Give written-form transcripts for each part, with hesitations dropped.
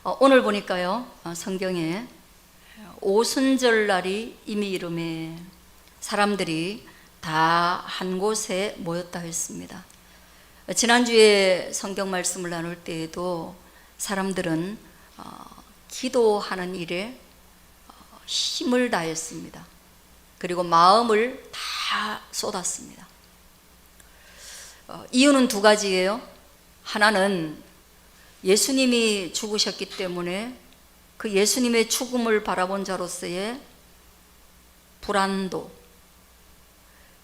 오늘 보니까요, 성경에 오순절 날이 이미 이름에 사람들이 다 한 곳에 모였다 했습니다. 지난주에 성경 말씀을 나눌 때에도 사람들은 기도하는 일에 힘을 다했습니다. 그리고 마음을 다 쏟았습니다. 이유는 두 가지예요. 하나는 예수님이 죽으셨기 때문에 그 예수님의 죽음을 바라본 자로서의 불안도,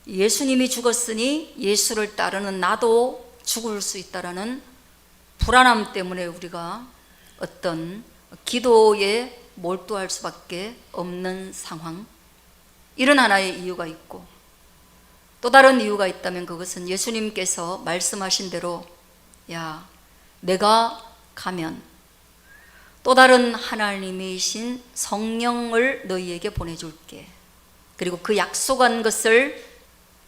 예수님이 죽었으니 예수를 따르는 나도 죽을 수 있다라는 불안함 때문에 우리가 어떤 기도에 몰두할 수밖에 없는 상황, 이런 하나의 이유가 있고, 또 다른 이유가 있다면 그것은 예수님께서 말씀하신 대로 야, 내가 가면 또 다른 하나님이신 성령을 너희에게 보내줄게. 그리고 그 약속한 것을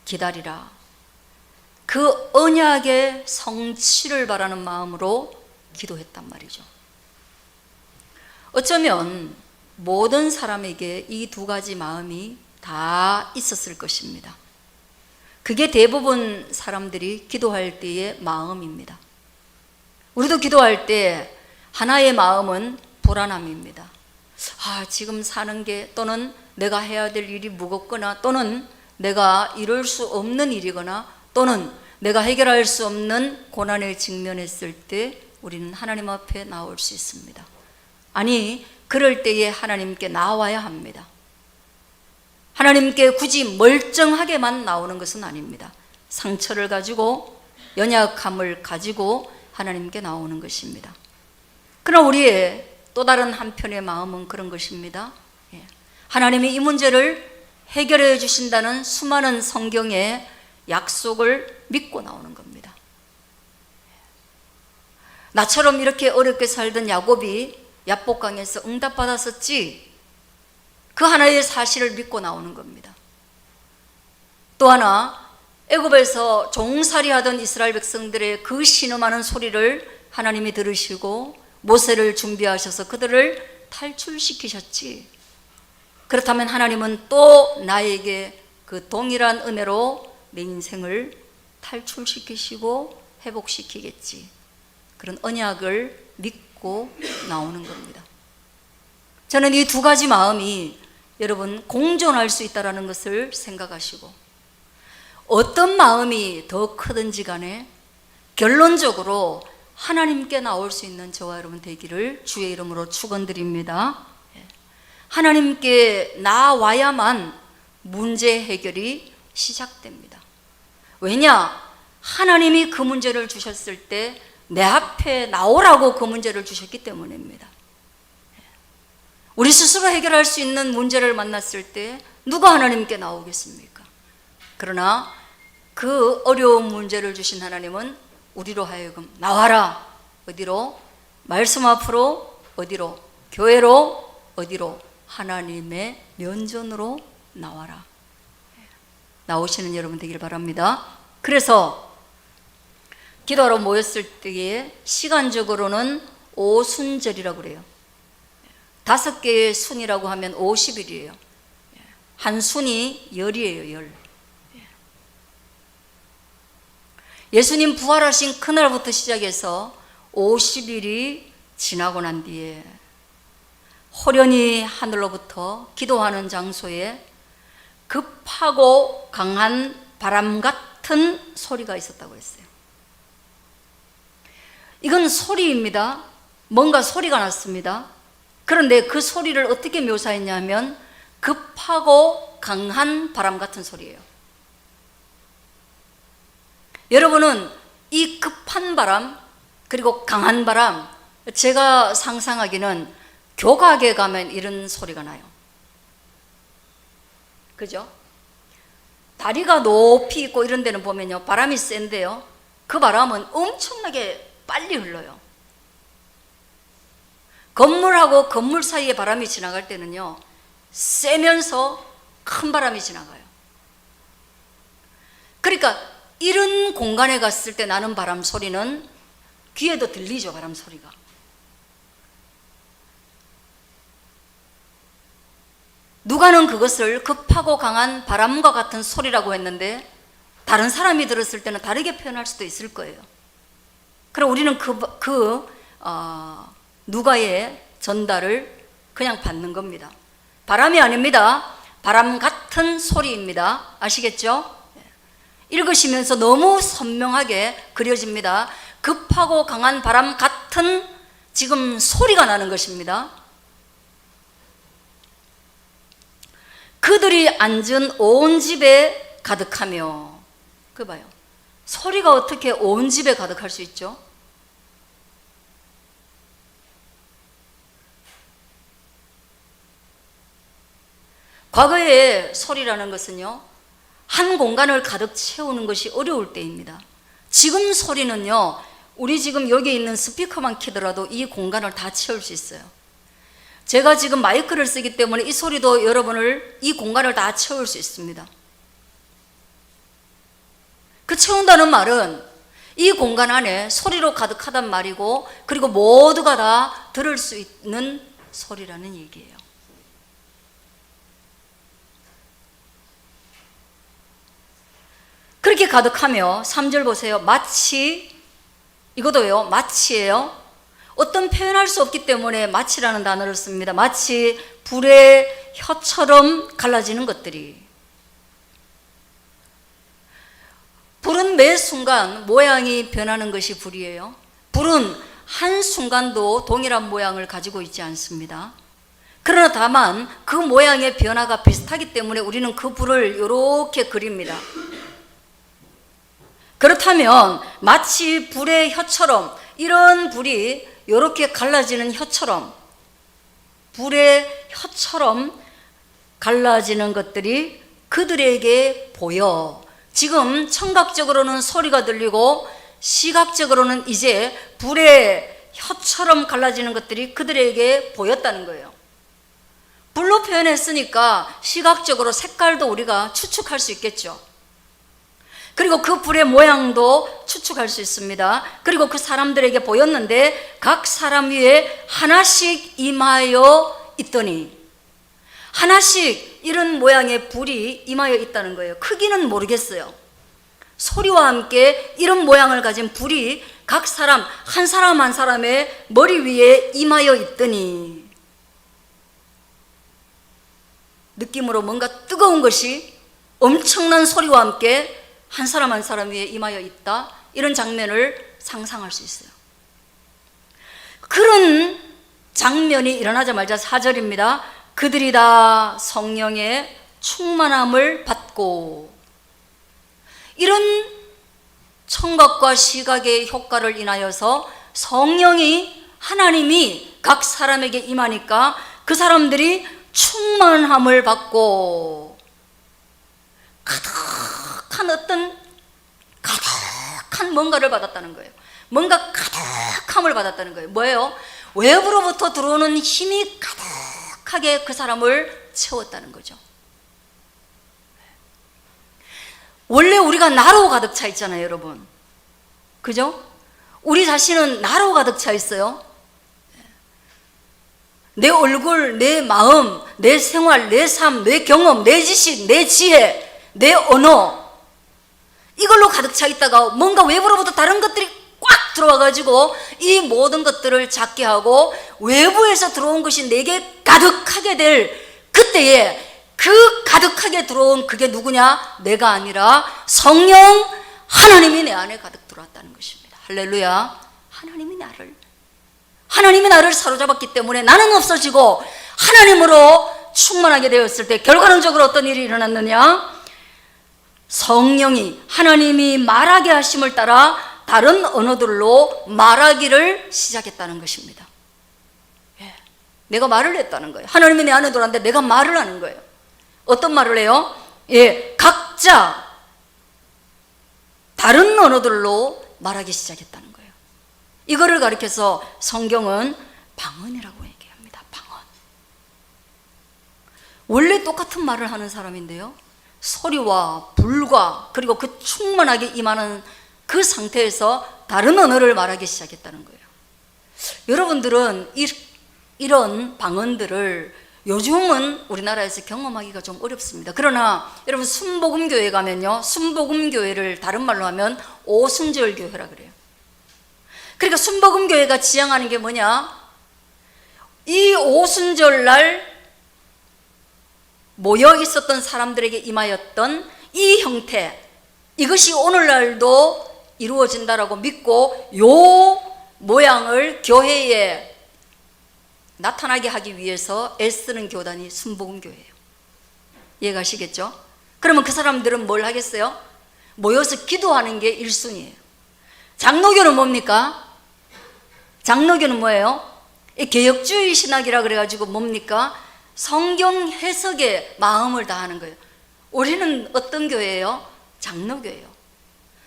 기다리라. 그 언약의 성취를 바라는 마음으로 기도했단 말이죠. 어쩌면 모든 사람에게 이 두 가지 마음이 다 있었을 것입니다. 그게 대부분 사람들이 기도할 때의 마음입니다. 우리도 기도할 때 하나의 마음은 불안함입니다. 지금 사는 게, 또는 내가 해야 될 일이 무겁거나, 또는 내가 이룰 수 없는 일이거나, 또는 내가 해결할 수 없는 고난에 직면했을 때 우리는 하나님 앞에 나올 수 있습니다. 아니, 그럴 때에 하나님께 나와야 합니다. 하나님께 굳이 멀쩡하게만 나오는 것은 아닙니다. 상처를 가지고, 연약함을 가지고 하나님께 나오는 것입니다. 그러나 우리의 또 다른 한편의 마음은 그런 것입니다. 하나님이 이 문제를 해결해 주신다는 수많은 성경의 약속을 믿고 나오는 겁니다. 나처럼 이렇게 어렵게 살던 야곱이 야복강에서 응답받았었지, 그 하나의 사실을 믿고 나오는 겁니다. 또 하나, 애굽에서 종살이하던 이스라엘 백성들의 그 신음하는 소리를 하나님이 들으시고 모세를 준비하셔서 그들을 탈출시키셨지, 그렇다면 하나님은 또 나에게 그 동일한 은혜로 내 인생을 탈출시키시고 회복시키겠지, 그런 언약을 믿고 나오는 겁니다. 저는 이 두 가지 마음이 여러분 공존할 수 있다는 것을 생각하시고, 어떤 마음이 더 크든지 간에 결론적으로 하나님께 나올 수 있는 저와 여러분 되기를 주의 이름으로 축원드립니다. 하나님께 나와야만 문제 해결이 시작됩니다. 왜냐? 하나님이 그 문제를 주셨을 때 내 앞에 나오라고 그 문제를 주셨기 때문입니다. 우리 스스로 해결할 수 있는 문제를 만났을 때 누가 하나님께 나오겠습니까? 그러나 그 어려운 문제를 주신 하나님은 우리로 하여금 나와라. 어디로? 말씀 앞으로. 어디로? 교회로. 어디로? 하나님의 면전으로 나와라. 나오시는 여러분 되길 바랍니다. 그래서 기도하러 모였을 때에 시간적으로는 오순절이라고 그래요. 5개의 순이라고 하면 50일이에요. 한 순이 열이에요, 열. 예수님 부활하신 그날부터 시작해서 50일이 지나고 난 뒤에 호련히 하늘로부터 기도하는 장소에 급하고 강한 바람 같은 소리가 있었다고 했어요. 이건 소리입니다. 뭔가 소리가 났습니다. 그런데 그 소리를 어떻게 묘사했냐면 급하고 강한 바람 같은 소리예요. 여러분은 이 급한 바람 그리고 강한 바람, 제가 상상하기는 교각에 가면 이런 소리가 나요. 그죠? 다리가 높이 있고 이런 데는 보면요, 바람이 센데요, 그 바람은 엄청나게 빨리 흘러요. 건물하고 건물 사이에 바람이 지나갈 때는요, 세면서 큰 바람이 지나가요. 그러니까 이런 공간에 갔을 때 나는 바람 소리는 귀에도 들리죠, 바람 소리가. 누가는 그것을 급하고 강한 바람과 같은 소리라고 했는데 다른 사람이 들었을 때는 다르게 표현할 수도 있을 거예요. 그럼 우리는 누가의 전달을 그냥 받는 겁니다. 바람이 아닙니다. 바람 같은 소리입니다. 아시겠죠? 읽으시면서 너무 선명하게 그려집니다. 급하고 강한 바람 같은 지금 소리가 나는 것입니다. 그들이 앉은 온 집에 가득하며, 그 봐요. 소리가 어떻게 온 집에 가득할 수 있죠? 과거에 소리라는 것은요, 한 공간을 가득 채우는 것이 어려울 때입니다. 지금 소리는요, 우리 지금 여기 있는 스피커만 켜더라도 이 공간을 다 채울 수 있어요. 제가 지금 마이크를 쓰기 때문에 이 소리도 여러분을, 이 공간을 다 채울 수 있습니다. 그 채운다는 말은 이 공간 안에 소리로 가득하단 말이고, 그리고 모두가 다 들을 수 있는 소리라는 얘기예요. 그렇게 가득하며 3절 보세요. 마치, 이것도요, 마치예요. 어떤 표현할 수 없기 때문에 마치라는 단어를 씁니다. 마치 불의 혀처럼 갈라지는 것들이. 불은 매 순간 모양이 변하는 것이 불이에요. 불은 한순간도 동일한 모양을 가지고 있지 않습니다. 그러나 다만 그 모양의 변화가 비슷하기 때문에 우리는 그 불을 이렇게 그립니다. 그렇다면 마치 불의 혀처럼, 이런 불이 이렇게 갈라지는 혀처럼, 불의 혀처럼 갈라지는 것들이 그들에게 보여. 지금 청각적으로는 소리가 들리고 시각적으로는 이제 불의 혀처럼 갈라지는 것들이 그들에게 보였다는 거예요. 불로 표현했으니까 시각적으로 색깔도 우리가 추측할 수 있겠죠. 그리고 그 불의 모양도 추측할 수 있습니다. 그리고 그 사람들에게 보였는데 각 사람 위에 하나씩 임하여 있더니, 하나씩 이런 모양의 불이 임하여 있다는 거예요. 크기는 모르겠어요. 소리와 함께 이런 모양을 가진 불이 각 사람, 한 사람 한 사람의 머리 위에 임하여 있더니, 느낌으로 뭔가 뜨거운 것이 엄청난 소리와 함께 한 사람 한 사람 위에 임하여 있다, 이런 장면을 상상할 수 있어요. 그런 장면이 일어나자마자 4절입니다. 그들이 다 성령의 충만함을 받고, 이런 청각과 시각의 효과를 인하여서 성령이, 하나님이 각 사람에게 임하니까 그 사람들이 충만함을 받고 가득한 뭔가를 받았다는 거예요. 뭔가 가득함을 받았다는 거예요. 뭐예요? 외부로부터 들어오는 힘이 가득하게 그 사람을 채웠다는 거죠. 원래 우리가 나로 가득 차 있잖아요, 여러분. 그죠? 우리 자신은 나로 가득 차 있어요. 내 얼굴, 내 마음, 내 생활, 내 삶, 내 경험, 내 지식, 내 지혜, 내 언어, 이걸로 가득 차 있다가 뭔가 외부로부터 다른 것들이 꽉 들어와가지고 이 모든 것들을 작게 하고 외부에서 들어온 것이 내게 가득하게 될 그때에, 그 가득하게 들어온 그게 누구냐? 내가 아니라 성령, 하나님이 내 안에 가득 들어왔다는 것입니다. 할렐루야. 하나님이 나를 사로잡았기 때문에 나는 없어지고 하나님으로 충만하게 되었을 때 결과론적으로 어떤 일이 일어났느냐? 성령이, 하나님이 말하게 하심을 따라 다른 언어들로 말하기를 시작했다는 것입니다. 내가 말을 했다는 거예요. 하나님이 내 안에 들어왔는데 내가 말을 하는 거예요. 어떤 말을 해요? 각자 다른 언어들로 말하기 시작했다는 거예요. 이거를 가리켜서 성경은 방언이라고 얘기합니다. 방언. 원래 똑같은 말을 하는 사람인데요, 소리와 불과 그리고 그 충만하게 임하는 그 상태에서 다른 언어를 말하기 시작했다는 거예요. 여러분들은 이런 방언들을 요즘은 우리나라에서 경험하기가 좀 어렵습니다. 그러나 여러분 순복음교회 가면요, 순복음교회를 다른 말로 하면 오순절교회라 그래요. 그러니까 순복음교회가 지향하는 게 뭐냐? 이 오순절날 모여 있었던 사람들에게 임하였던 이 형태, 이것이 오늘날도 이루어진다라고 믿고 요 모양을 교회에 나타나게 하기 위해서 애쓰는 교단이 순복음교회예요. 이해가시겠죠? 그러면 그 사람들은 뭘 하겠어요? 모여서 기도하는 게 1순위예요. 장로교는 뭡니까? 장로교는 뭐예요? 개혁주의 신학이라 그래가지고 뭡니까? 성경 해석에 마음을 다하는 거예요. 우리는 어떤 교회예요? 장로교예요.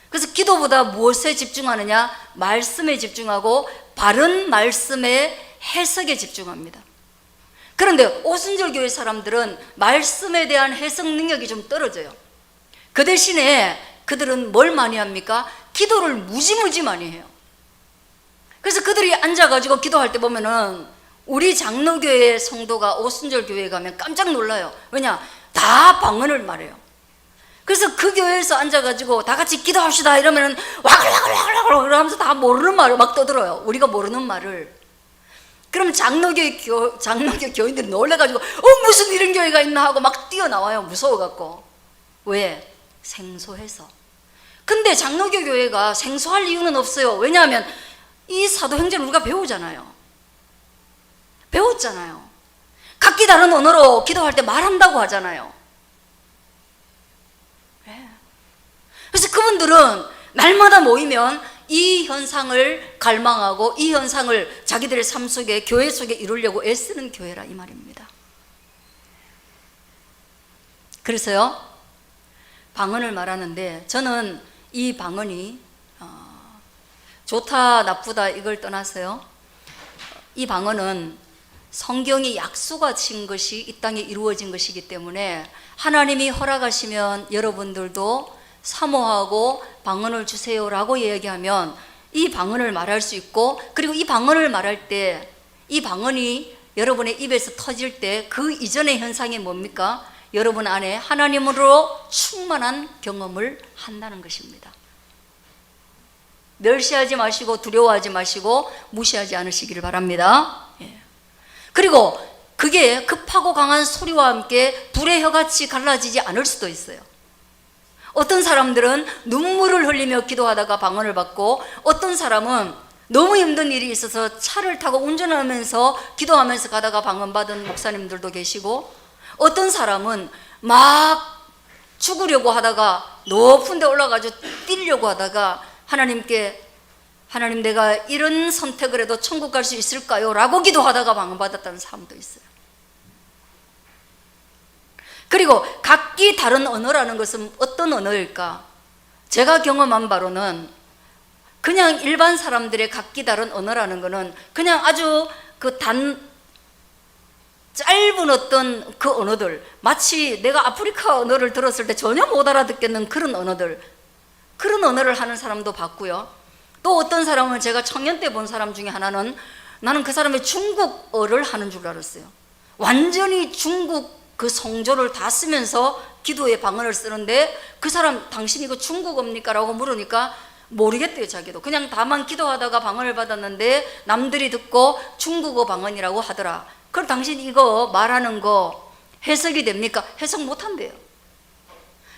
그래서 기도보다 무엇에 집중하느냐? 말씀에 집중하고 바른 말씀의 해석에 집중합니다. 그런데 오순절 교회 사람들은 말씀에 대한 해석 능력이 좀 떨어져요. 그 대신에 그들은 뭘 많이 합니까? 기도를 무지무지 많이 해요. 그래서 그들이 앉아가지고 기도할 때 보면은 우리 장로교회 성도가 오순절 교회에 가면 깜짝 놀라요. 왜냐? 다 방언을 말해요. 그래서 그 교회에서 앉아가지고 다 같이 기도합시다 이러면은 와글와글와글 하면서 다 모르는 말을 막 떠들어요. 우리가 모르는 말을. 그럼 장로교 교인들이 놀래가지고 무슨 이런 교회가 있나 하고 막 뛰어나와요. 무서워갖고. 왜? 생소해서. 근데 장로교 교회가 생소할 이유는 없어요. 왜냐하면 이 사도행전을 우리가 배우잖아요. 배웠잖아요. 각기 다른 언어로 기도할 때 말한다고 하잖아요. 그래서 그분들은 날마다 모이면 이 현상을 갈망하고 이 현상을 자기들의 삶 속에, 교회 속에 이루려고 애쓰는 교회라 이 말입니다. 그래서요, 방언을 말하는데 저는 이 방언이 좋다 나쁘다 이걸 떠나서요, 이 방언은 성경이 약속하 친 것이 이 땅에 이루어진 것이기 때문에 하나님이 허락하시면 여러분들도 사모하고 방언을 주세요라고 이야기하면 이 방언을 말할 수 있고, 그리고 이 방언을 말할 때 이 방언이 여러분의 입에서 터질 때 그 이전의 현상이 뭡니까? 여러분 안에 하나님으로 충만한 경험을 한다는 것입니다. 멸시하지 마시고 두려워하지 마시고 무시하지 않으시기를 바랍니다. 그리고 그게 급하고 강한 소리와 함께 불의 혀같이 갈라지지 않을 수도 있어요. 어떤 사람들은 눈물을 흘리며 기도하다가 방언을 받고, 어떤 사람은 너무 힘든 일이 있어서 차를 타고 운전하면서 기도하면서 가다가 방언 받은 목사님들도 계시고, 어떤 사람은 막 죽으려고 하다가 높은 데 올라가서 뛰려고 하다가 하나님께, 하나님 내가 이런 선택을 해도 천국 갈 수 있을까요? 라고 기도하다가 방언 받았다는 사람도 있어요. 그리고 각기 다른 언어라는 것은 어떤 언어일까? 제가 경험한 바로는 그냥 일반 사람들의 각기 다른 언어라는 것은 그냥 아주 짧은 어떤 그 언어들, 마치 내가 아프리카 언어를 들었을 때 전혀 못 알아듣겠는 그런 언어들, 그런 언어를 하는 사람도 봤고요. 또 어떤 사람은 제가 청년 때 본 사람 중에 하나는 나는 그 사람이 중국어를 하는 줄 알았어요. 완전히 중국 그 성조를 다 쓰면서 기도에 방언을 쓰는데, 그 사람 당신 이거 중국어입니까? 라고 물으니까 모르겠대요. 자기도 그냥 다만 기도하다가 방언을 받았는데 남들이 듣고 중국어 방언이라고 하더라. 그럼 당신 이거 말하는 거 해석이 됩니까? 해석 못한대요.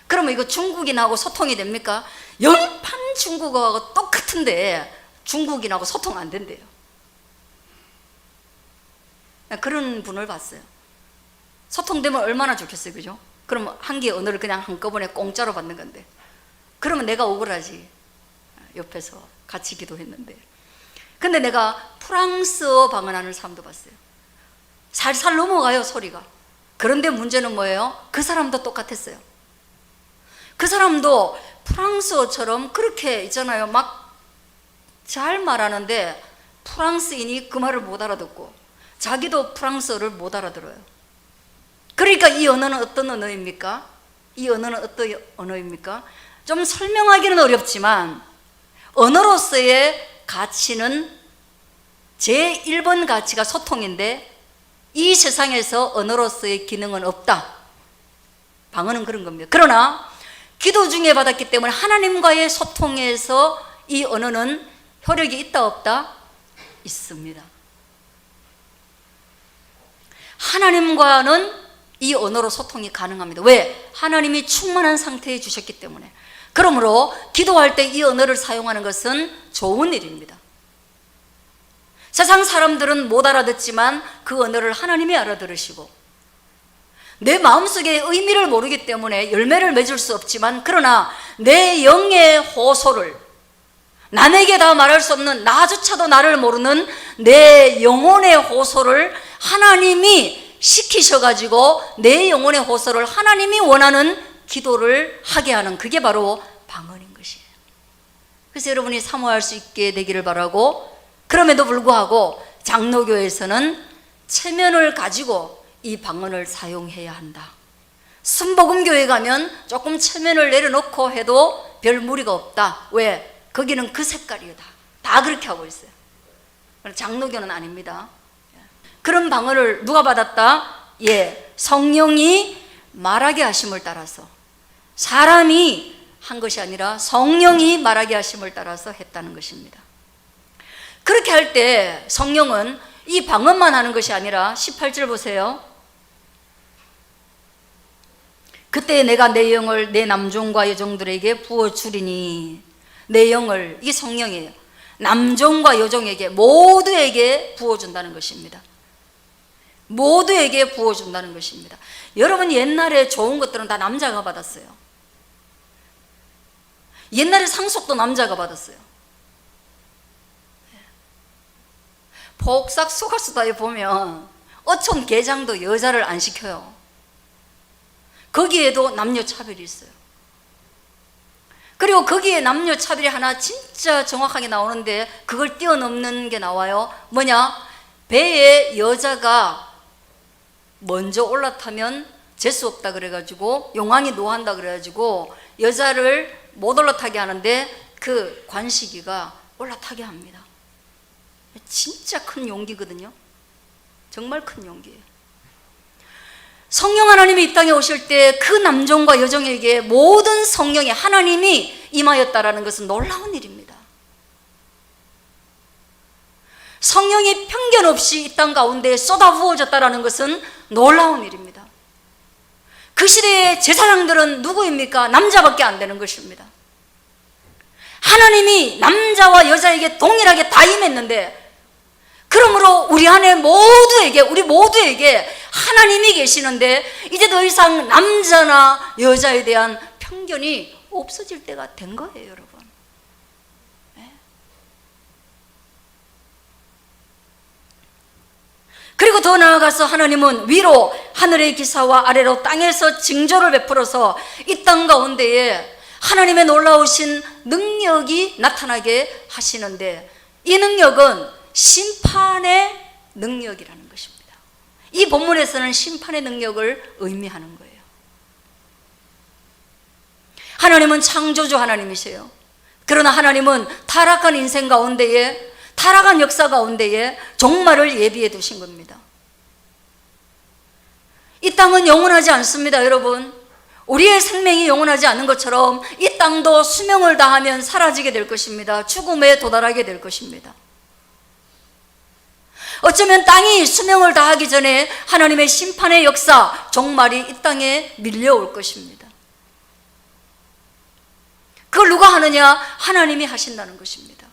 그러면 이거 중국인하고 소통이 됩니까? 연판 중국어하고 똑같은데 중국인하고 소통 안 된대요. 그런 분을 봤어요. 소통되면 얼마나 좋겠어요, 그죠? 그럼 한 개의 언어를 그냥 한꺼번에 공짜로 받는 건데, 그러면 내가 억울하지. 옆에서 같이 기도했는데. 근데 내가 프랑스어 방언하는 사람도 봤어요. 살살 넘어가요, 소리가. 그런데 문제는 뭐예요? 그 사람도 똑같았어요. 그 사람도 프랑스어처럼 그렇게 있잖아요, 막 잘 말하는데 프랑스인이 그 말을 못 알아듣고 자기도 프랑스어를 못 알아들어요. 그러니까 이 언어는 어떤 언어입니까? 이 언어는 어떤 언어입니까? 좀 설명하기는 어렵지만 언어로서의 가치는 제1번 가치가 소통인데 이 세상에서 언어로서의 기능은 없다. 방언은 그런 겁니다. 그러나 기도 중에 받았기 때문에 하나님과의 소통에서 이 언어는 효력이 있다 없다? 있습니다. 하나님과는 이 언어로 소통이 가능합니다. 왜? 하나님이 충만한 상태에 주셨기 때문에. 그러므로 기도할 때 이 언어를 사용하는 것은 좋은 일입니다. 세상 사람들은 못 알아듣지만 그 언어를 하나님이 알아들으시고, 내 마음속의 의미를 모르기 때문에 열매를 맺을 수 없지만, 그러나 내 영의 호소를, 남에게 다 말할 수 없는, 나조차도 나를 모르는 내 영혼의 호소를 하나님이 시키셔가지고 내 영혼의 호소를 하나님이 원하는 기도를 하게 하는, 그게 바로 방언인 것이에요. 그래서 여러분이 사모할 수 있게 되기를 바라고, 그럼에도 불구하고 장로교에서는 체면을 가지고 이 방언을 사용해야 한다. 순복음교회 가면 조금 체면을 내려놓고 해도 별 무리가 없다. 왜? 거기는 그 색깔이다. 다 그렇게 하고 있어요. 장로교는 아닙니다. 그런 방언을 누가 받았다? 예, 성령이 말하게 하심을 따라서, 사람이 한 것이 아니라 성령이 말하게 하심을 따라서 했다는 것입니다. 그렇게 할 때 성령은 이 방언만 하는 것이 아니라 18절 보세요. 그때 내가 내 영을 내 남종과 여종들에게 부어주리니, 내 영을, 이게 성령이에요. 남종과 여종에게, 모두에게 부어준다는 것입니다. 모두에게 부어준다는 것입니다. 여러분, 옛날에 좋은 것들은 다 남자가 받았어요. 옛날에 상속도 남자가 받았어요. 복삭 소가수다에 보면 어촌 게장도 여자를 안 시켜요. 거기에도 남녀 차별이 있어요. 그리고 거기에 남녀 차별이 하나 진짜 정확하게 나오는데, 그걸 뛰어넘는 게 나와요. 뭐냐? 배에 여자가 먼저 올라타면 재수 없다 그래가지고, 용왕이 노한다 그래가지고 여자를 못 올라타게 하는데, 그 관식이가 올라타게 합니다. 진짜 큰 용기거든요. 정말 큰 용기예요. 성령 하나님이 이 땅에 오실 때 그 남종과 여종에게 모든 성령의 하나님이 임하였다라는 것은 놀라운 일입니다. 성령이 편견 없이 이 땅 가운데 쏟아부어졌다라는 것은 놀라운 일입니다. 그 시대의 제사장들은 누구입니까? 남자밖에 안 되는 것입니다. 하나님이 남자와 여자에게 동일하게 다 임했는데, 그러므로 우리 안에 모두에게, 우리 모두에게 하나님이 계시는데, 이제 더 이상 남자나 여자에 대한 편견이 없어질 때가 된 거예요, 여러분. 네. 그리고 더 나아가서 하나님은 위로 하늘의 기사와 아래로 땅에서 징조를 베풀어서 이 땅 가운데에 하나님의 놀라우신 능력이 나타나게 하시는데, 이 능력은 심판의 능력이라는 것입니다. 이 본문에서는 심판의 능력을 의미하는 거예요. 하나님은 창조주 하나님이세요. 그러나 하나님은 타락한 인생 가운데에, 타락한 역사 가운데에 종말을 예비해 두신 겁니다. 이 땅은 영원하지 않습니다, 여러분. 우리의 생명이 영원하지 않은 것처럼 이 땅도 수명을 다하면 사라지게 될 것입니다. 죽음에 도달하게 될 것입니다. 어쩌면 땅이 수명을 다하기 전에 하나님의 심판의 역사, 종말이 이 땅에 밀려올 것입니다. 그걸 누가 하느냐? 하나님이 하신다는 것입니다.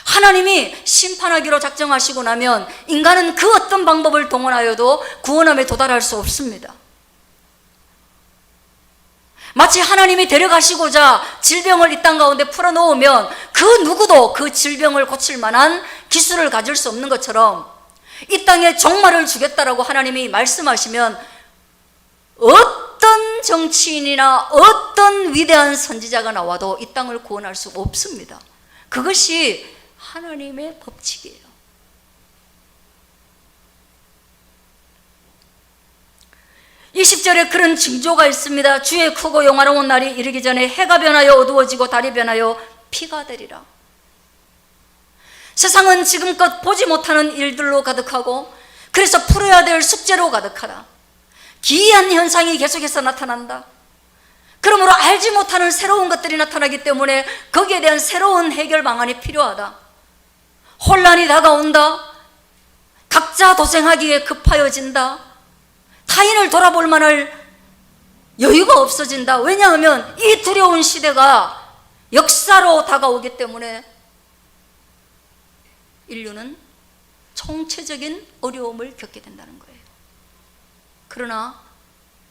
하나님이 심판하기로 작정하시고 나면 인간은 그 어떤 방법을 동원하여도 구원함에 도달할 수 없습니다. 마치 하나님이 데려가시고자 질병을 이 땅 가운데 풀어놓으면 그 누구도 그 질병을 고칠 만한 기술을 가질 수 없는 것처럼, 이 땅에 종말을 주겠다라고 하나님이 말씀하시면 어떤 정치인이나 어떤 위대한 선지자가 나와도 이 땅을 구원할 수 없습니다. 그것이 하나님의 법칙이에요. 이 10절에 그런 징조가 있습니다. 주의 크고 영화로운 날이 이르기 전에 해가 변하여 어두워지고 달이 변하여 피가 되리라. 세상은 지금껏 보지 못하는 일들로 가득하고 그래서 풀어야 될 숙제로 가득하다. 기이한 현상이 계속해서 나타난다. 그러므로 알지 못하는 새로운 것들이 나타나기 때문에 거기에 대한 새로운 해결 방안이 필요하다. 혼란이 다가온다. 각자 도생하기에 급하여진다. 타인을 돌아볼 만할 여유가 없어진다. 왜냐하면 이 두려운 시대가 역사로 다가오기 때문에 인류는 총체적인 어려움을 겪게 된다는 거예요. 그러나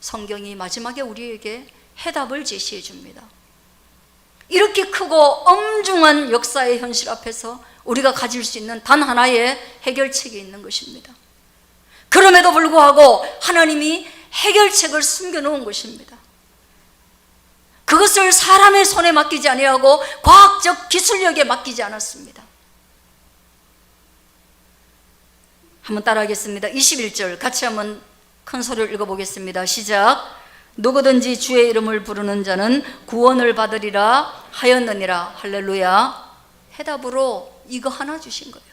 성경이 마지막에 우리에게 해답을 제시해 줍니다. 이렇게 크고 엄중한 역사의 현실 앞에서 우리가 가질 수 있는 단 하나의 해결책이 있는 것입니다. 그럼에도 불구하고 하나님이 해결책을 숨겨놓은 것입니다. 그것을 사람의 손에 맡기지 아니하고 과학적 기술력에 맡기지 않았습니다. 한번 따라하겠습니다. 21절 같이 한번 큰 소리를 읽어보겠습니다. 시작. 누구든지 주의 이름을 부르는 자는 구원을 받으리라 하였느니라. 할렐루야. 해답으로 이거 하나 주신 거예요.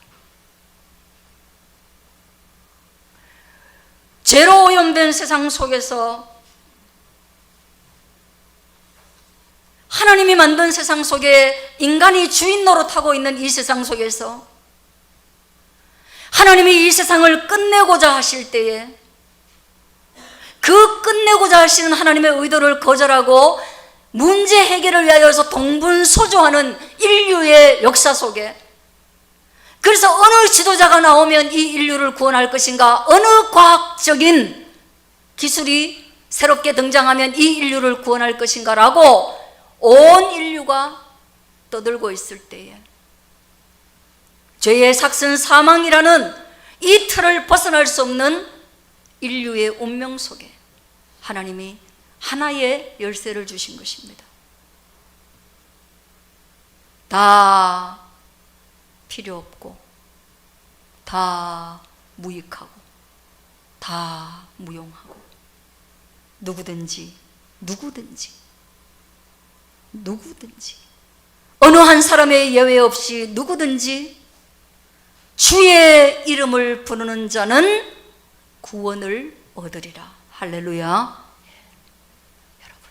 죄로 오염된 세상 속에서, 하나님이 만든 세상 속에 인간이 주인 노릇하고 있는 이 세상 속에서 하나님이 이 세상을 끝내고자 하실 때에 그 끝내고자 하시는 하나님의 의도를 거절하고 문제 해결을 위하여서 동분서주하는 인류의 역사 속에, 그래서 어느 지도자가 나오면 이 인류를 구원할 것인가, 어느 과학적인 기술이 새롭게 등장하면 이 인류를 구원할 것인가 라고 온 인류가 떠들고 있을 때에 죄의 삭슨 사망이라는 이 틀을 벗어날 수 없는 인류의 운명 속에 하나님이 하나의 열쇠를 주신 것입니다. 다 필요 없고 다 무익하고 다 무용하고 누구든지 어느 한 사람의 예외 없이 누구든지 주의 이름을 부르는 자는 구원을 얻으리라. 할렐루야. 여러분,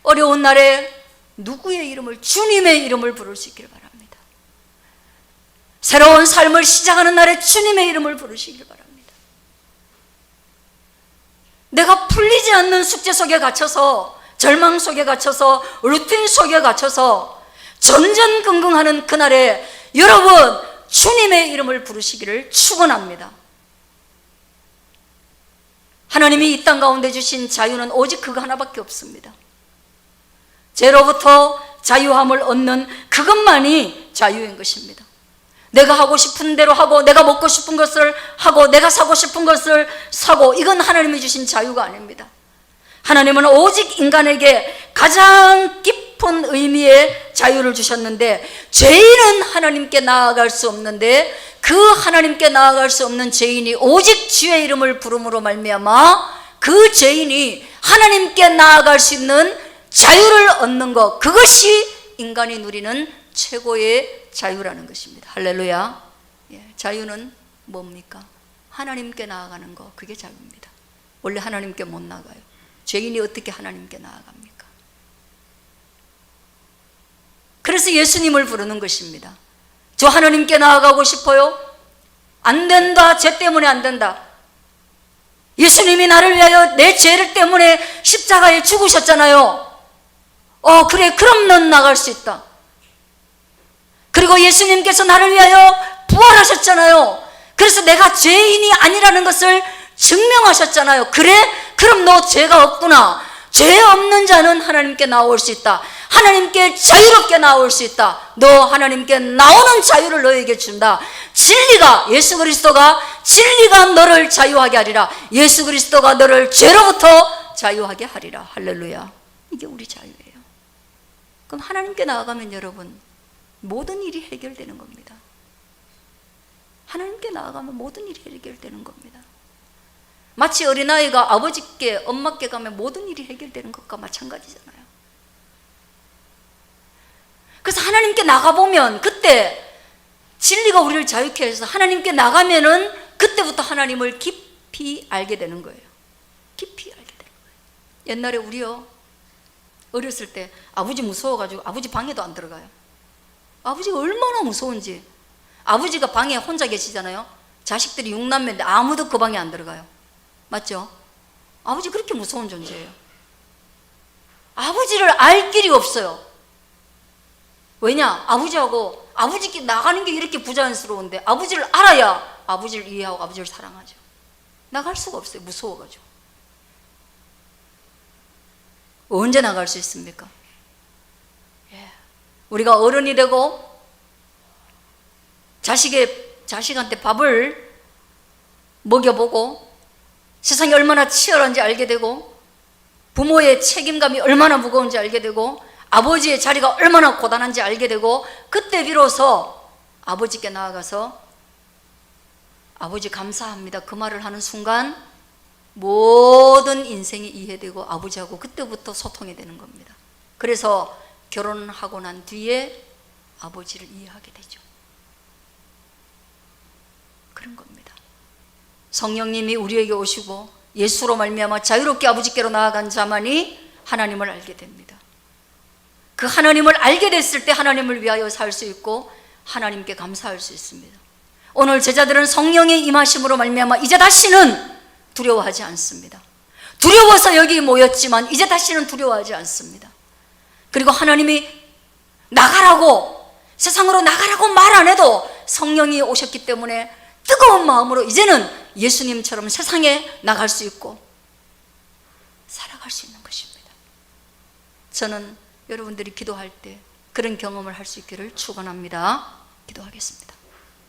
어려운 날에 누구의 이름을, 주님의 이름을 부를 수 있기를 바랍니다. 새로운 삶을 시작하는 날에 주님의 이름을 부르시길 바랍니다. 내가 풀리지 않는 숙제 속에 갇혀서, 절망 속에 갇혀서, 루틴 속에 갇혀서 전전긍긍하는 그날에 여러분 주님의 이름을 부르시기를 축원합니다. 하나님이 이 땅 가운데 주신 자유는 오직 그거 하나밖에 없습니다. 죄로부터 자유함을 얻는 그것만이 자유인 것입니다. 내가 하고 싶은 대로 하고, 내가 먹고 싶은 것을 하고, 내가 사고 싶은 것을 사고, 이건 하나님이 주신 자유가 아닙니다. 하나님은 오직 인간에게 가장 깊은 의미의 자유를 주셨는데, 죄인은 하나님께 나아갈 수 없는데 그 하나님께 나아갈 수 없는 죄인이 오직 주의 이름을 부름으로 말미암아 그 죄인이 하나님께 나아갈 수 있는 자유를 얻는 것, 그것이 인간이 누리는 최고의 자유라는 것입니다. 할렐루야. 자유는 뭡니까? 하나님께 나아가는 것, 그게 자유입니다. 원래 하나님께 못 나가요. 죄인이 어떻게 하나님께 나아갑니까? 그래서 예수님을 부르는 것입니다. 저 하나님께 나아가고 싶어요? 안 된다. 죄 때문에 안 된다. 예수님이 나를 위하여 내 죄를 때문에 십자가에 죽으셨잖아요. 그래, 그럼 넌 나갈 수 있다. 그리고 예수님께서 나를 위하여 부활하셨잖아요. 그래서 내가 죄인이 아니라는 것을 증명하셨잖아요. 그래? 그럼 너 죄가 없구나. 죄 없는 자는 하나님께 나올 수 있다. 하나님께 자유롭게 나올 수 있다. 너 하나님께 나오는 자유를 너에게 준다. 진리가, 예수 그리스도가, 진리가 너를 자유하게 하리라. 예수 그리스도가 너를 죄로부터 자유하게 하리라. 할렐루야. 이게 우리 자유예요. 그럼 하나님께 나아가면 여러분 모든 일이 해결되는 겁니다. 하나님께 나아가면 모든 일이 해결되는 겁니다. 마치 어린아이가 아버지께, 엄마께 가면 모든 일이 해결되는 것과 마찬가지잖아요. 그래서 하나님께 나가보면 그때 진리가 우리를 자유케 해서 하나님께 나가면은 그때부터 하나님을 깊이 알게 되는 거예요. 깊이 알게 되는 거예요. 옛날에 우리요, 어렸을 때 아버지 무서워가지고 아버지 방에도 안 들어가요. 아버지가 얼마나 무서운지. 아버지가 방에 혼자 계시잖아요. 자식들이 6남매인데 아무도 그 방에 안 들어가요. 맞죠? 아버지 그렇게 무서운 존재예요. 아버지를 알 길이 없어요. 왜냐? 아버지하고 아버지께 나가는 게 이렇게 부자연스러운데 아버지를 알아야 아버지를 이해하고 아버지를 사랑하죠. 나갈 수가 없어요. 무서워가지고. 언제 나갈 수 있습니까? 우리가 어른이 되고 자식한테 밥을 먹여보고 세상이 얼마나 치열한지 알게 되고 부모의 책임감이 얼마나 무거운지 알게 되고 아버지의 자리가 얼마나 고단한지 알게 되고 그때 비로소 아버지께 나아가서 아버지 감사합니다 그 말을 하는 순간 모든 인생이 이해되고 아버지하고 그때부터 소통이 되는 겁니다. 그래서 결혼하고 난 뒤에 아버지를 이해하게 되죠. 그런 겁니다. 성령님이 우리에게 오시고 예수로 말미암아 자유롭게 아버지께로 나아간 자만이 하나님을 알게 됩니다. 그 하나님을 알게 됐을 때 하나님을 위하여 살 수 있고 하나님께 감사할 수 있습니다. 오늘 제자들은 성령의 임하심으로 말미암아 이제 다시는 두려워하지 않습니다. 두려워서 여기 모였지만 이제 다시는 두려워하지 않습니다. 그리고 하나님이 나가라고 세상으로 나가라고 말 안 해도 성령이 오셨기 때문에 뜨거운 마음으로 이제는 예수님처럼 세상에 나갈 수 있고 살아갈 수 있는 것입니다. 저는 여러분들이 기도할 때 그런 경험을 할 수 있기를 축원합니다. 기도하겠습니다.